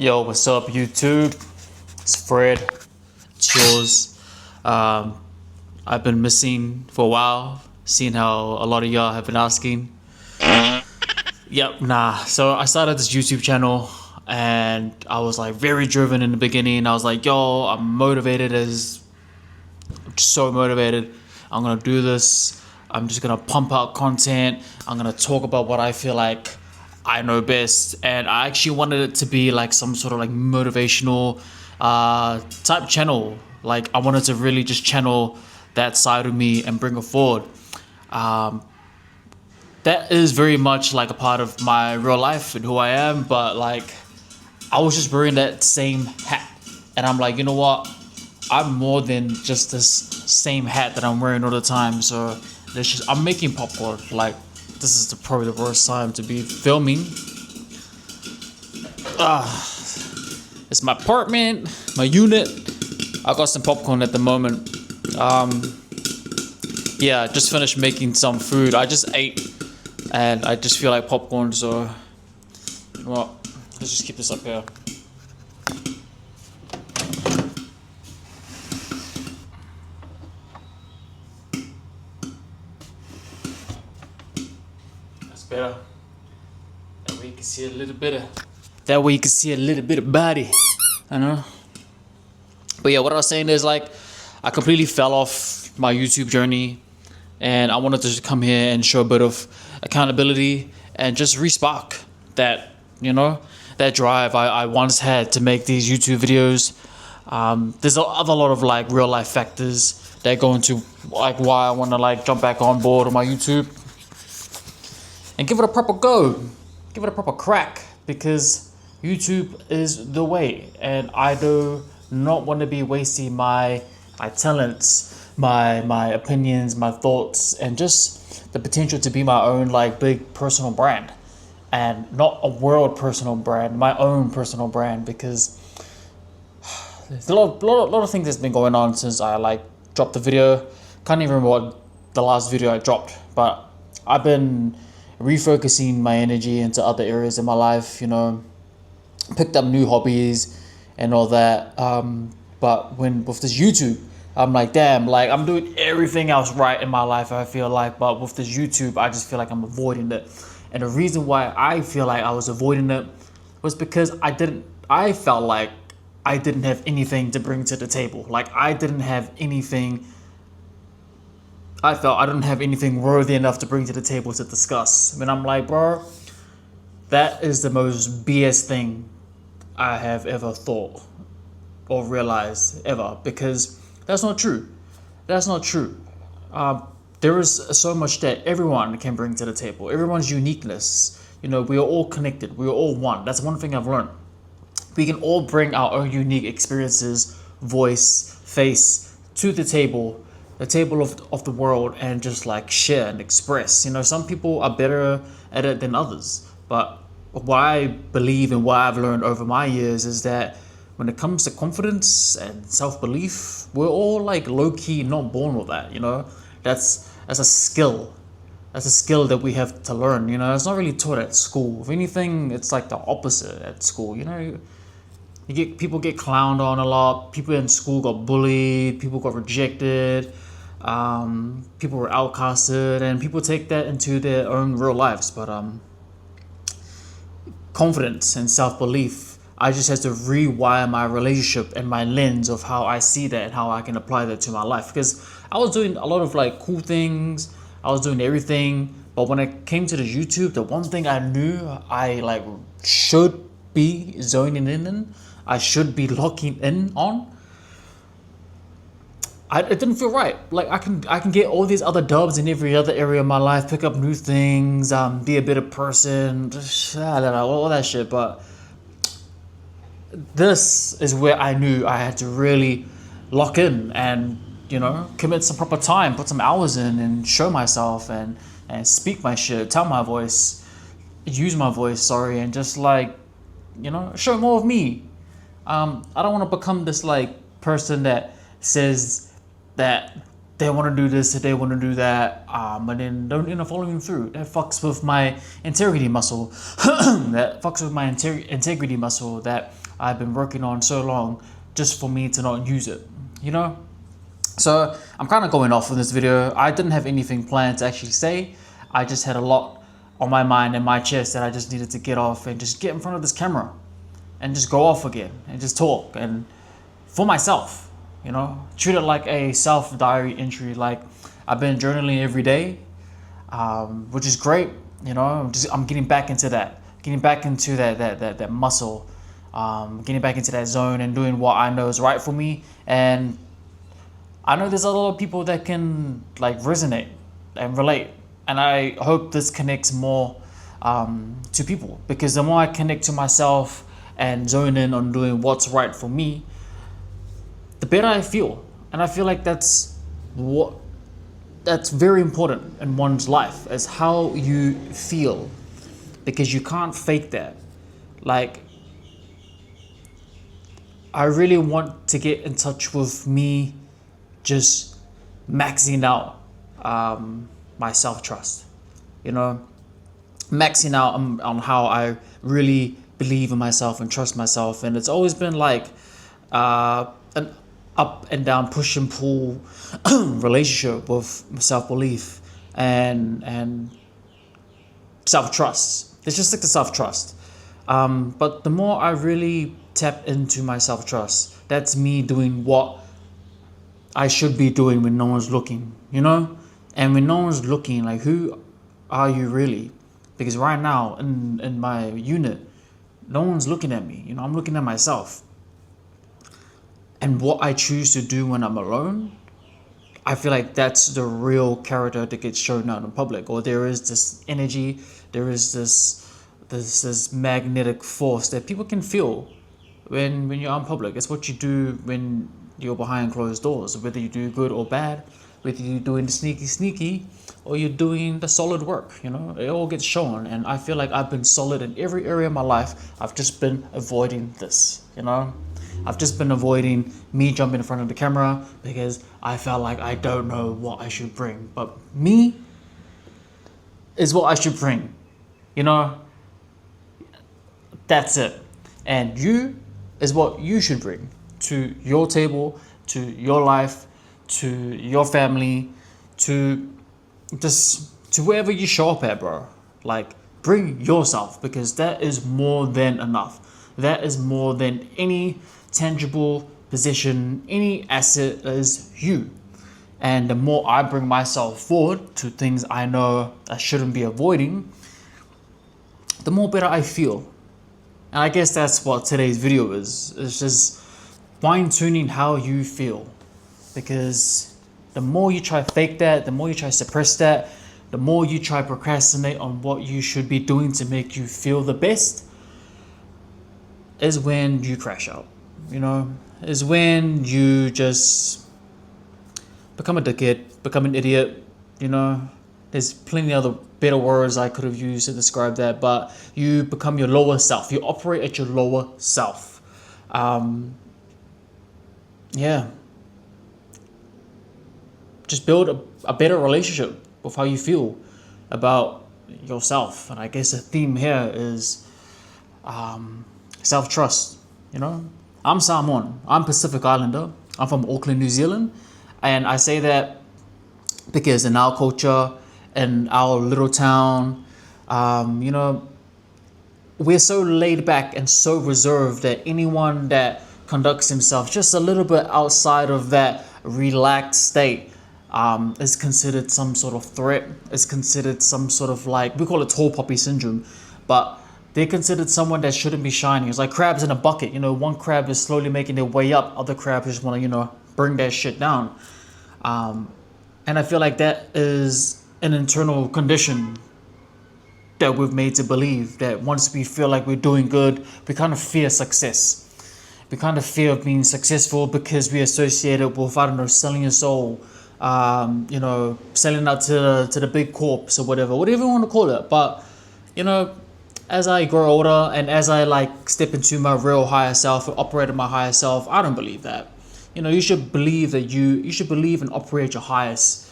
Yo, what's up, YouTube? It's Fred. Chills. I've been missing for a while, seeing how a lot of y'all have been asking. Yep, nah. So I started this YouTube channel and I was like very driven in the beginning. I was like, yo, I'm motivated I'm so motivated. I'm gonna do this. I'm just gonna pump out content. I'm gonna talk about what I feel like I know best. And I actually wanted it to be like some sort of like motivational type channel. Like I wanted to really just channel that side of me and bring it forward. That is very much like a part of my real life and who I am, but like I was just wearing that same hat. And I'm like, you know what? I'm more than just this same hat that I'm wearing all the time. So I'm making popcorn. Like this is probably the worst time to be filming. It's my apartment, my unit. I got some popcorn at the moment. Yeah, just finished making some food. I just ate and I just feel like popcorn, so you know what? Let's just keep this up here. That's better. That way you can see a little bit of body. I know. But yeah, what I was saying is like I completely fell off my YouTube journey and I wanted to just come here and show a bit of accountability and just re-spark that, that drive I once had to make these YouTube videos. There's a lot of like real life factors that go into like why I want to like jump back on board on my YouTube and give it a proper go, give it a proper crack, because YouTube is the way, and I do not want to be wasting my talents, my opinions, my thoughts, and just the potential to be my own like big personal brand, and not a world personal brand, my own personal brand, because there's a lot of things that's been going on since I like dropped the video. Can't even remember what the last video I dropped, but I've been refocusing my energy into other areas in my life, picked up new hobbies and all that. But with this YouTube, I'm like, damn, like I'm doing everything else right in my life, I feel like, but with this YouTube, I just feel like I'm avoiding it. And the reason why I feel like I was avoiding it was because I felt like I didn't have anything to bring to the table. Like I felt I didn't have anything worthy enough to bring to the table to discuss. I mean, I'm like, bro, that is the most BS thing I have ever thought or realized ever, because that's not true. That's not true. There is so much that everyone can bring to the table. Everyone's uniqueness. We are all connected. We are all one. That's one thing I've learned. We can all bring our own unique experiences, voice, face to the table of the world, and just like share and express. Some people are better at it than others. But what I believe and what I've learned over my years is that when it comes to confidence and self-belief, we're all like low-key not born with that. That's a skill. That's a skill that we have to learn. It's not really taught at school. If anything, it's like the opposite at school. People get clowned on a lot. People in school got bullied. People got rejected. People were outcasted, and people take that into their own real lives. But confidence and self-belief, I just had to rewire my relationship and my lens of how I see that and how I can apply that to my life. Because I was doing a lot of like cool things, I was doing everything, but when it came to the YouTube, the one thing I knew I like should be zoning in, I should be locking in on, it didn't feel right. Like I can get all these other dubs in every other area of my life, pick up new things, be a better person, I don't know, all that shit. But this is where I knew I had to really lock in and commit some proper time, put some hours in, and show myself and speak my shit, use my voice, sorry, and just like show more of me. I don't want to become this like person that says that they want to do this, they want to do that, and then don't end up following through. That fucks with my integrity muscle. That fucks with my integrity muscle that I've been working on so long just for me to not use it, you know? So I'm kind of going off in this video. I didn't have anything planned to actually say. I just had a lot on my mind and my chest that I just needed to get off and just get in front of this camera and just go off again and just talk, and for myself, you know, treat it like a self diary entry. Like, I've been journaling every day, which is great. You know, I'm getting back into that, that muscle, getting back into that zone and doing what I know is right for me. And I know there's a lot of people that can like resonate and relate, and I hope this connects more to people, because the more I connect to myself and zone in on doing what's right for me, the better I feel. And I feel like that's very important in one's life, is how you feel, because you can't fake that. Like, I really want to get in touch with me just maxing out my self-trust, you know, maxing out on how I really believe in myself and trust myself. And it's always been like an up and down, push and pull relationship with self-belief and self-trust. It's just like the self-trust. But the more I really tap into my self-trust, that's me doing what I should be doing when no one's looking, you know? And when no one's looking, like, who are you really? Because right now in my unit, no one's looking at me, you know, I'm looking at myself. And what I choose to do when I'm alone, I feel like that's the real character that gets shown out in public. Or there is this energy, there is this magnetic force that people can feel when you're in public. It's what you do when you're behind closed doors, whether you do good or bad, whether you're doing the sneaky or you're doing the solid work, you know, it all gets shown. And I feel like I've been solid in every area of my life. I've just been avoiding this, you know. I've just been avoiding me jumping in front of the camera because I felt like I don't know what I should bring. But me is what I should bring, you know. That's it. And you is what you should bring to your table, to your life, to your family, to just to wherever you show up at, bro. Like, bring yourself, because that is more than enough. That is more than any tangible possession, any asset is you. And the more I bring myself forward to things I know I shouldn't be avoiding, the more better I feel. And I guess that's what today's video is. It's just fine-tuning how you feel. Because the more you try to fake that, the more you try to suppress that, the more you try to procrastinate on what you should be doing to make you feel the best, is when you crash out, you know? Is when you just become a dickhead, become an idiot, you know? There's plenty of other better words I could have used to describe that, but you become your lower self. You operate at your lower self. Yeah. Just build a better relationship with how you feel about yourself. And I guess the theme here is self-trust, you know? I'm Samoan. I'm Pacific Islander. I'm from Auckland, New Zealand. And I say that because in our culture, in our little town, you know, we're so laid back and so reserved that anyone that conducts himself just a little bit outside of that relaxed state is considered some sort of threat, is considered some sort of, like, we call it tall poppy syndrome, but they're considered someone that shouldn't be shining. It's like crabs in a bucket, you know, one crab is slowly making their way up, other crabs just want to, you know, bring that shit down. And I feel like that is an internal condition that we've made to believe that once we feel like we're doing good, we kind of fear success. We kind of fear being successful because we associate it with, I don't know, selling your soul, you know, selling out to the big corps or whatever you want to call it. But, you know, as I grow older and as I like step into my real higher self, or operate in my higher self, I don't believe that. you should believe that you should believe and operate your highest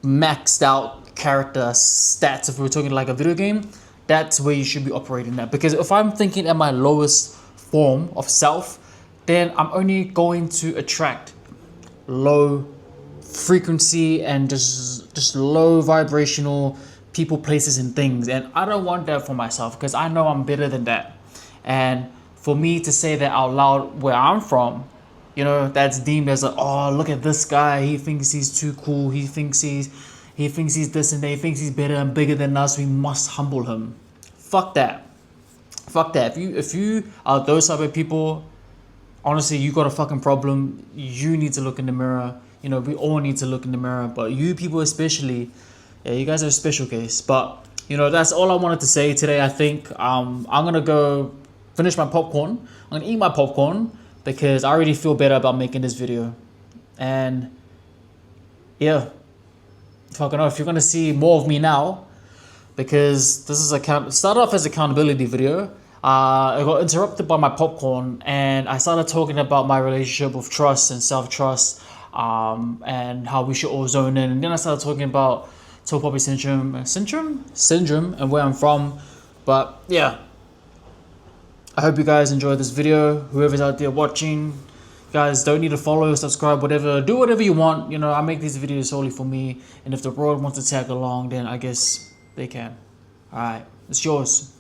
maxed out character stats. If we're talking like a video game, that's where you should be operating at. Because if I'm thinking at my lowest form of self, then I'm only going to attract low frequency and just low vibrational people, places, and things. And I don't want that for myself, because I know I'm better than that. And for me to say that out loud where I'm from, that's deemed as like, oh, look at this guy, he thinks he's too cool, he thinks he's this and that, he thinks he's better and bigger than us, we must humble him. Fuck that. If you are those type of people, honestly, you got a fucking problem. You need to look in the mirror. We all need to look in the mirror, but you people especially, yeah, you guys are a special case. But that's all I wanted to say today. I think I'm gonna go finish my popcorn. I'm gonna eat my popcorn because I already feel better about making this video. And yeah, fucking know if you're gonna see more of me now, because this is started off as an accountability video. I got interrupted by my popcorn, and I started talking about my relationship with trust and self-trust, and how we should all zone in. And then I started talking about tall poppy syndrome, and where I'm from. But yeah, I hope you guys enjoyed this video. Whoever's out there watching, guys, don't need to follow, subscribe, whatever. Do whatever you want. I make these videos solely for me, and if the world wants to tag along, then I guess they can. All right, it's yours.